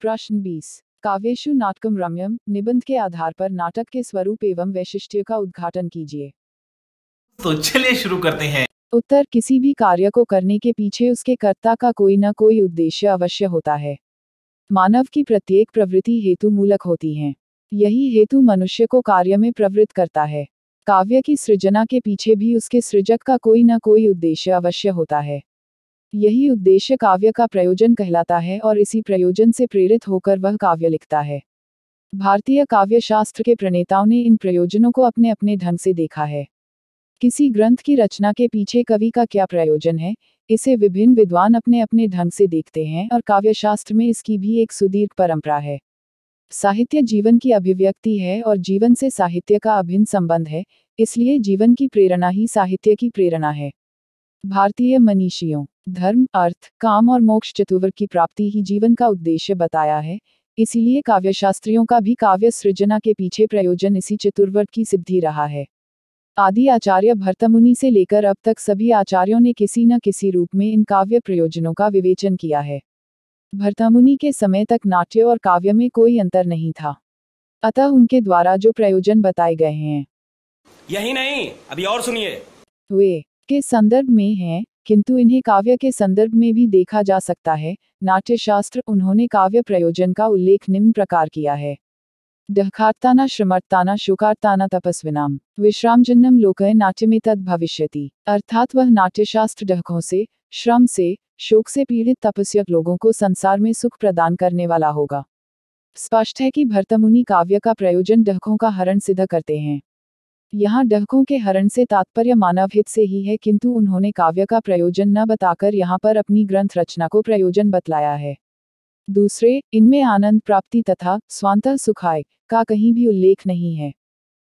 प्रश्न 20। काव्येषु नाटकम रम्यम निबंध के आधार पर नाटक के स्वरूप एवं वैशिष्ट्य का उद्घाटन कीजिए। तो चलिए शुरू करते हैं। उत्तर, किसी भी कार्य को करने के पीछे उसके कर्ता का कोई न कोई उद्देश्य अवश्य होता है। मानव की प्रत्येक प्रवृत्ति हेतु मूलक होती हैं। यही हेतु मनुष्य को कार्य में प्रवृत्त करता है। काव्य की सृजना के पीछे भी उसके सृजक का कोई न कोई उद्देश्य अवश्य होता है। यही उद्देश्य काव्य का प्रयोजन कहलाता है और इसी प्रयोजन से प्रेरित होकर वह काव्य लिखता है। भारतीय काव्य शास्त्र के प्रणेताओं ने इन प्रयोजनों को अपने अपने ढंग से देखा है। किसी ग्रंथ की रचना के पीछे कवि का क्या प्रयोजन है, इसे विभिन्न विद्वान अपने अपने ढंग से देखते हैं और काव्यशास्त्र में इसकी भी एक सुदीर्घ परंपरा है। साहित्य जीवन की अभिव्यक्ति है और जीवन से साहित्य का अभिन्न संबंध है, इसलिए जीवन की प्रेरणा ही साहित्य की प्रेरणा है। भारतीय मनीषियों धर्म, अर्थ, काम और मोक्ष चतुर्वर्ग की प्राप्ति ही जीवन का उद्देश्य बताया है, इसीलिए काव्यशास्त्रियों का भी काव्य सृजना के पीछे प्रयोजन इसी चतुर्वर्ग की सिद्धि रहा है। आदि आचार्य भर्तमुनि से लेकर अब तक सभी आचार्यों ने किसी न किसी रूप में इन काव्य प्रयोजनों का विवेचन किया है। भर्तमुनि के समय तक नाट्य और काव्य में कोई अंतर नहीं था, अतः उनके द्वारा जो प्रयोजन बताए गए हैं, यही नहीं, अभी और सुनिए, वे के संदर्भ में हैं, किंतु इन्हें काव्य के संदर्भ में भी देखा जा सकता है। नाट्यशास्त्र, उन्होंने काव्य प्रयोजन का उल्लेख निम्न प्रकार किया है। दहखार्ताना श्रमर्ताना शोकार्ताना तपस्विनाम विश्रामजन्नम लोकय नाट्यमे तद भविष्यति। अर्थात वह नाट्यशास्त्र डहकों से, श्रम से, शोक से पीड़ित तपस्यक लोगों को संसार में सुख प्रदान करने वाला होगा। स्पष्ट है कि भर्तमुनि काव्य का प्रयोजन डहकों का हरण सिद्ध करते हैं। यहाँ डहकों के हरण से तात्पर्य मानव हित से ही है, किंतु उन्होंने काव्य का प्रयोजन न बताकर यहाँ पर अपनी ग्रंथ रचना को प्रयोजन बतलाया है। दूसरे, इनमें आनंद प्राप्ति तथा स्वांतः सुखाय का कहीं भी उल्लेख नहीं है।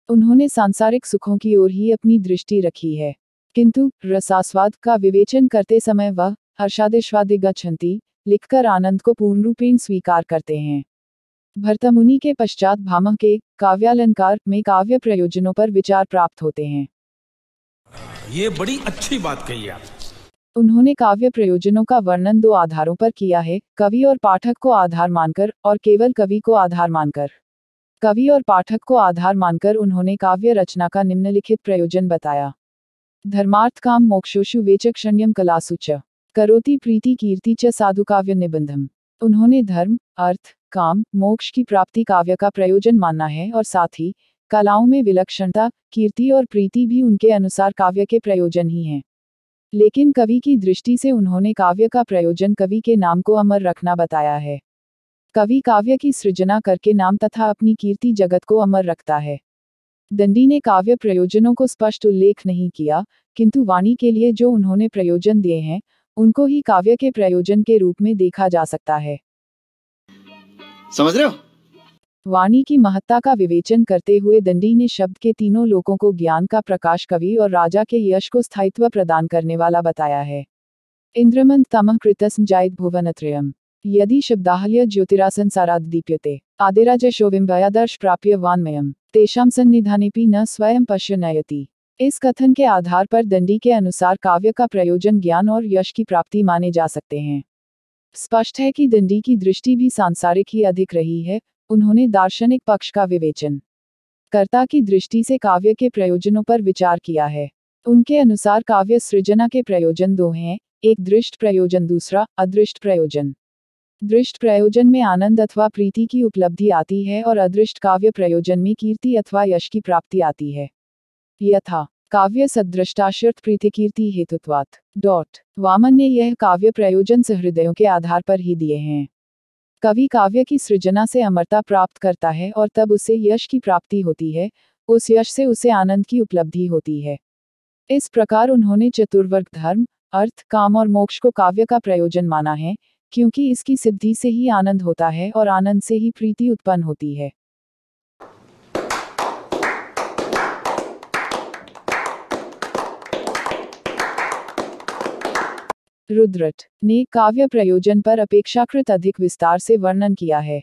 उन्होंने सांसारिक सुखों की ओर ही अपनी दृष्टि रखी है, किंतु रसास्वाद का विवेचन करते समय वह हर्षादिश्वादि गच्छन्ति लिखकर आनंद को पूर्ण रूपेण स्वीकार करते हैं। भर्तमुनि के पश्चात भामह के काव्यालंकार में काव्य प्रयोजनों पर विचार प्राप्त होते हैं। ये बड़ी अच्छी बात कही आप। उन्होंने काव्य प्रयोजनों का वर्णन दो आधारों पर किया है, कवि और पाठक को आधार मानकर और केवल कवि को आधार मानकर। कवि और पाठक को आधार मानकर उन्होंने काव्य रचना का निम्नलिखित प्रयोजन बताया। धर्मार्थ काम मोक्षोषु वेचक्षण्यम कलासु च करोति प्रीति कीर्ति च साधु काव्य निबंधम। उन्होंने धर्म, अर्थ, काम, मोक्ष की प्राप्ति काव्य का प्रयोजन माना है और साथ ही कलाओं में विलक्षणता, कीर्ति और प्रीति भी उनके अनुसार काव्य के प्रयोजन ही हैं। लेकिन कवि की दृष्टि से उन्होंने काव्य का प्रयोजन कवि के नाम को अमर रखना बताया है। कवि काव्य की सृजना करके नाम तथा अपनी कीर्ति जगत को अमर रखता है। दंडी ने काव्य प्रयोजनों को स्पष्ट उल्लेख नहीं किया, किंतु वाणी के लिए जो उन्होंने प्रयोजन दिए हैं, उनको ही काव्य के प्रयोजन के रूप में देखा जा सकता है। समझ रहे हो? वाणी की महत्ता का विवेचन करते हुए दंडी ने शब्द के तीनों लोकों को ज्ञान का प्रकाश, कवि और राजा के यश को स्थायित्व प्रदान करने वाला बताया है। इंद्रमंत तमः कृतस्म जायत भुवनत्रयम् यदि शब्दाहल्य ज्योतिरासंसाराद दीप्यते आदिराजशोविम्भयादर्श प्राप्य वान्मयम् तेषां सन्निधानेपि न स्वयं पश्य नयति। इस कथन के आधार पर दंडी के अनुसार काव्य का प्रयोजन ज्ञान और यश की प्राप्ति माने जा सकते हैं। स्पष्ट है कि दंडी की दृष्टि भी सांसारिक ही अधिक रही है। उन्होंने दार्शनिक पक्ष का विवेचन कर्ता की दृष्टि से काव्य के प्रयोजनों पर विचार किया है। उनके अनुसार काव्य सृजना के प्रयोजन दो हैं, एक दृष्ट प्रयोजन, दूसरा अदृष्ट प्रयोजन। दृष्ट प्रयोजन में आनंद अथवा प्रीति की उपलब्धि आती है और अदृष्ट काव्य प्रयोजन में कीर्ति अथवा यश की प्राप्ति आती है। यथा काव्य सदृष्टाशर्त प्रीतिकीर्ति हेतुत्वात्। वामन ने यह काव्य प्रयोजन सहृदयों के आधार पर ही दिए हैं। कवि काव्य की सृजना से अमरता प्राप्त करता है और तब उसे यश की प्राप्ति होती है, उस यश से उसे आनंद की उपलब्धि होती है। इस प्रकार उन्होंने चतुर्वर्ग धर्म, अर्थ, काम और मोक्ष को काव्य का प्रयोजन माना है, क्योंकि इसकी सिद्धि से ही आनंद होता है और आनंद से ही प्रीति उत्पन्न होती है। रुद्रट ने काव्य प्रयोजन पर अपेक्षाकृत अधिक विस्तार से वर्णन किया है।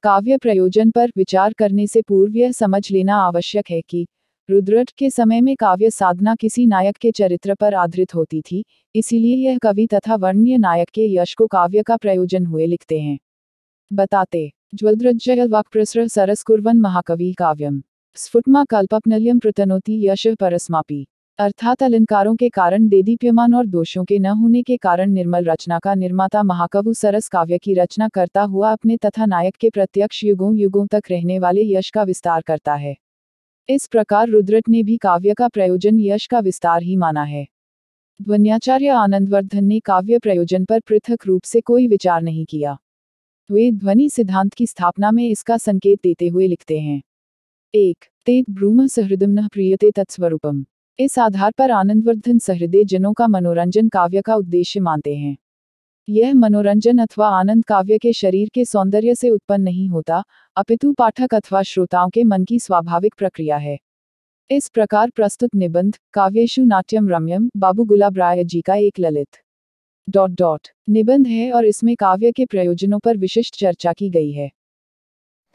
काव्य प्रयोजन पर विचार करने से पूर्व यह समझ लेना आवश्यक है कि रुद्रट के समय में काव्य साधना किसी नायक के चरित्र पर आधारित होती थी, इसीलिए यह कवि तथा वर्ण्य नायक के यश को काव्य का प्रयोजन हुए लिखते हैं। बताते ज्वलद्रज्जय वाक्प्रसृ सरस्कुर्वन् महाकवि काव्यम स्फुटमा कल्पप्नल्यम प्रतनोति यशः परस्मापि। अर्थात अलंकारों के कारण देदीप्यमान और दोषों के न होने के कारण निर्मल रचना का निर्माता महाकवि सरस काव्य की रचना करता हुआ अपने तथा नायक के प्रत्यक्ष युगों युगों तक रहने वाले यश का विस्तार करता है। इस प्रकार रुद्रट ने भी काव्य का प्रयोजन यश का विस्तार ही माना है। ध्वन्याचार्य आनंदवर्धन ने काव्य प्रयोजन पर पृथक रूप से कोई विचार नहीं किया। वे ध्वनि सिद्धांत की स्थापना में इसका संकेत देते हुए लिखते हैं। 1. तेत ब्रूम सहृदम्नः प्रीयते तत्स्वरूपम। इस आधार पर आनंदवर्धन सहृदय जनों का मनोरंजन काव्य का उद्देश्य मानते हैं। यह मनोरंजन अथवा आनंद काव्य के शरीर के सौंदर्य से उत्पन्न नहीं होता, अपितु पाठक अथवा श्रोताओं के मन की स्वाभाविक प्रक्रिया है। इस प्रकार प्रस्तुत निबंध काव्येषु नाट्यम रम्यम बाबू गुलाब राय जी का एक ललित निबंध है और इसमें काव्य के प्रयोजनों पर विशिष्ट चर्चा की गई है।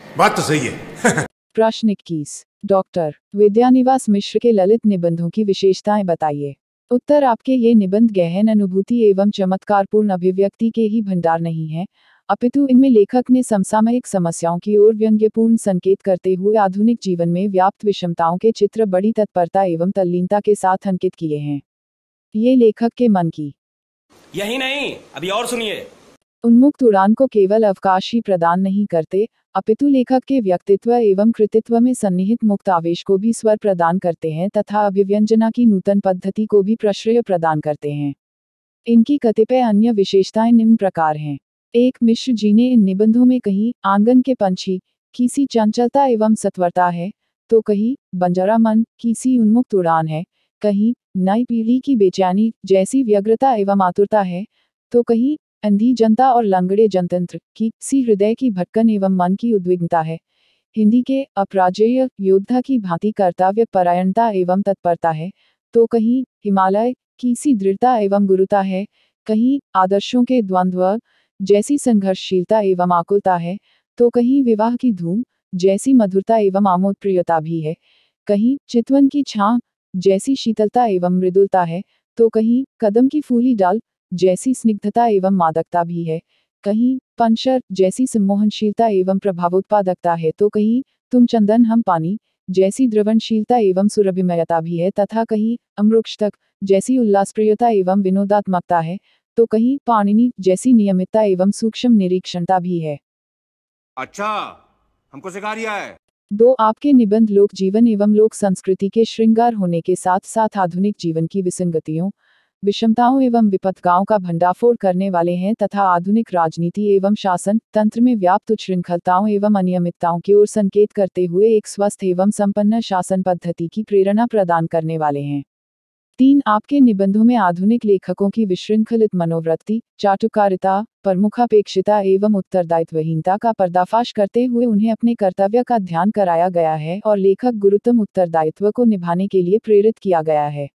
बात तो सही है। प्रश्न 21। डॉक्टर विद्यानिवास मिश्र के ललित निबंधों की विशेषताएं बताइए। उत्तर आपके ये निबंध गहन अनुभूति एवं चमत्कारपूर्ण अभिव्यक्ति के ही भंडार नहीं है, अपितु इनमें लेखक ने समसामयिक समस्याओं की ओर व्यंग्यपूर्ण संकेत करते हुए आधुनिक जीवन में व्याप्त विषमताओं के चित्र बड़ी तत्परता एवं तल्लीनता के साथ अंकित किए हैं। ये लेखक के मन की यही नहीं, अभी और सुनिए। उन्मुक्त उड़ान को केवल अवकाश ही प्रदान नहीं करते, अपितु लेखक के व्यक्तित्व एवं कृतित्व में सन्निहित मुक्त आवेश को भी स्वर प्रदान करते हैं तथा अभिव्यंजना की नूतन पद्धति को भी प्रश्रय प्रदान करते हैं। इनकी कतिपय अन्य विशेषताएं निम्न प्रकार हैं। 1. मिश्र जी ने इन निबंधों में कहीं आंगन के पंछी की सी चंचलता एवं सत्वरता है, तो कहीं बंजारा मन की सी उन्मुक्त उड़ान है, कहीं नई पीढ़ी की बेचैनी जैसी व्यग्रता एवं आतुरता है, तो कहीं अंधी जनता और लंगड़े जनतंत्र की सी हृदय की भटकन एवं मन की उद्विग्नता है। हिंदी के अपराजेय योद्धा की भांति कर्तव्य परायणता एवं तत्परता है, तो कहीं हिमालय की सी दृढ़ता एवं गुरुता है, कहीं आदर्शों के द्वंद्व जैसी संघर्षशीलता एवं आकुलता है, तो कहीं विवाह की धूम जैसी मधुरता एवं आमोद प्रियता भी है, कहीं चितवन की छां जैसी शीतलता एवं मृदुलता है, तो कहीं कदम की फूली डाल जैसी स्निग्धता एवं मादकता भी है, कहीं पंशर जैसी सम्मोहनशीलता एवं प्रभावोत्पादकता है, तो कहीं तुम चंदन हम पानी जैसी द्रवणशीलता एवं सुरभिमयता भी है, तथा कहीं अमृक्षतक जैसी उल्लासप्रियता एवं विनोदात्मकता है, तो कहीं पाणिनि जैसी नियमितता एवं सूक्ष्म निरीक्षणता भी है। अच्छा, हमको सिखा रिया है। 2. आपके निबंध लोक जीवन एवं लोक संस्कृति के श्रृंगार होने के साथ साथ आधुनिक जीवन की विसंगतियों विषमताओं एवं विपत्तियों का भंडाफोड़ करने वाले हैं तथा आधुनिक राजनीति एवं शासन तंत्र में व्याप्त उच्छृंखलताओं एवं अनियमितताओं की ओर संकेत करते हुए एक स्वस्थ एवं संपन्न शासन पद्धति की प्रेरणा प्रदान करने वाले हैं। 3. आपके निबंधों में आधुनिक लेखकों की विशृंखलित मनोवृत्ति, चाटुकारिता, प्रमुखापेक्षिता एवं उत्तरदायित्वहीनता का पर्दाफाश करते हुए उन्हें अपने कर्तव्य का ध्यान कराया गया है और लेखक गुरुतम उत्तरदायित्व को निभाने के लिए प्रेरित किया गया है।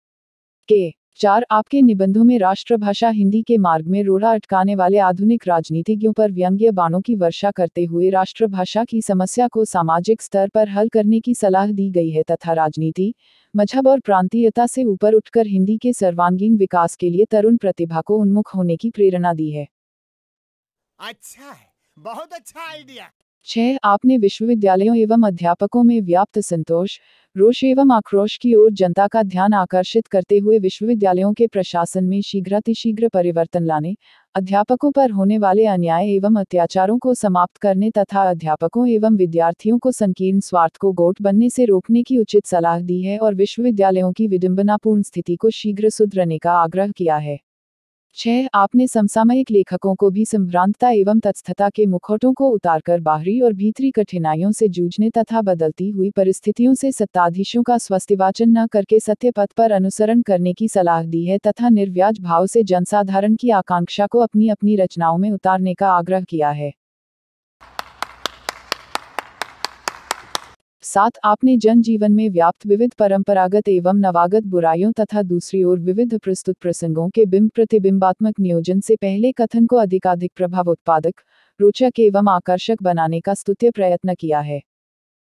4. आपके निबंधों में राष्ट्रभाषा हिंदी के मार्ग में रोड़ा अटकाने वाले आधुनिक राजनीतिज्ञों पर व्यंग्य बाणों की वर्षा करते हुए राष्ट्रभाषा की समस्या को सामाजिक स्तर पर हल करने की सलाह दी गई है तथा राजनीति, मजहब और प्रांतीयता से ऊपर उठकर हिंदी के सर्वांगीण विकास के लिए तरुण प्रतिभा को उन्मुख होने की प्रेरणा दी है। अच्छा है, बहुत अच्छा आइडिया। 6. आपने विश्वविद्यालयों एवं अध्यापकों में व्याप्त संतोष, रोष एवं आक्रोश की ओर जनता का ध्यान आकर्षित करते हुए विश्वविद्यालयों के प्रशासन में शीघ्रातिशीघ्र परिवर्तन लाने, अध्यापकों पर होने वाले अन्याय एवं अत्याचारों को समाप्त करने तथा अध्यापकों एवं विद्यार्थियों को संकीर्ण स्वार्थ को गोट बनने से रोकने की उचित सलाह दी है और विश्वविद्यालयों की विडंबनापूर्ण स्थिति को शीघ्र सुधरने का आग्रह किया है। 6. आपने समसामयिक लेखकों को भी संभ्रांतता एवं तत्स्थता के मुखौटों को उतारकर बाहरी और भीतरी कठिनाइयों से जूझने तथा बदलती हुई परिस्थितियों से सत्ताधीशों का स्वस्तिवाचन न करके सत्य पथ पर अनुसरण करने की सलाह दी है तथा निर्व्याज भाव से जनसाधारण की आकांक्षा को अपनी अपनी रचनाओं में उतारने का आग्रह किया है। 7. आपने जनजीवन में व्याप्त विविध परंपरागत एवं नवागत बुराइयों तथा दूसरी ओर विविध प्रस्तुत प्रसंगों के बिंब प्रतिबिंबात्मक नियोजन से पहले कथन को अधिकाधिक प्रभावोत्पादक, रोचक एवं आकर्षक बनाने का स्तुत्य प्रयत्न किया है।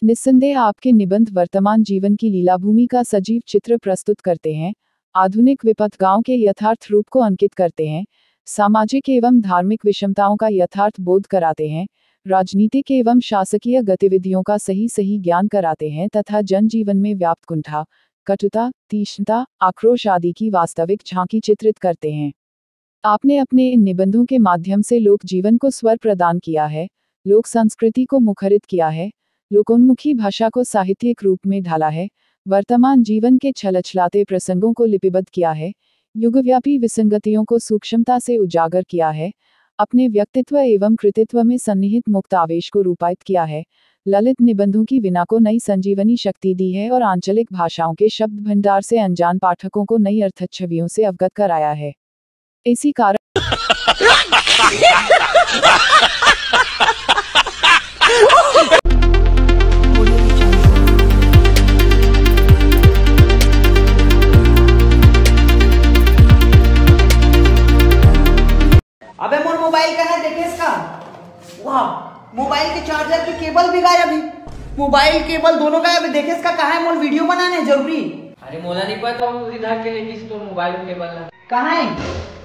निस्संदेह आपके निबंध वर्तमान जीवन की लीलाभूमि का सजीव चित्र प्रस्तुत करते हैं, आधुनिक विपत्तियों के यथार्थ रूप को अंकित करते हैं, सामाजिक एवं धार्मिक विषमताओं का यथार्थ बोध कराते हैं, राजनीतिक एवं शासकीय गतिविधियों का सही ज्ञान कराते हैं तथा जनजीवन में व्याप्त कुंठा, कटुता, तीक्ष्णता, आक्रोश आदि की वास्तविक झांकी चित्रित करते हैं। आपने अपने इन निबंधों के माध्यम से लोक जीवन को स्वर प्रदान किया है, लोक संस्कृति को मुखरित किया है, लोकोन्मुखी भाषा को साहित्यिक रूप में ढाला है, वर्तमान जीवन के छलछलाते प्रसंगों को लिपिबद्ध किया है, युगव्यापी विसंगतियों को सूक्ष्मता से उजागर किया है, अपने व्यक्तित्व एवं कृतित्व में सन्निहित मुक्त आवेश को रूपायित किया है, ललित निबंधों की वीणा को नई संजीवनी शक्ति दी है और आंचलिक भाषाओं के शब्द भंडार से अनजान पाठकों को नई अर्थछवियों से अवगत कराया है। इसी कारण अबे मोर मोबाइल का है, देखे इसका। वाह, मोबाइल के चार्जर की केबल भी गायब है, मोबाइल केबल दोनों गायब है। देखे इसका कहाँ है मोर, वीडियो बनाने जरूरी। अरे मोला नहीं पता, उसी धार के लेकिन तो मोबाइल केबल कहाँ है?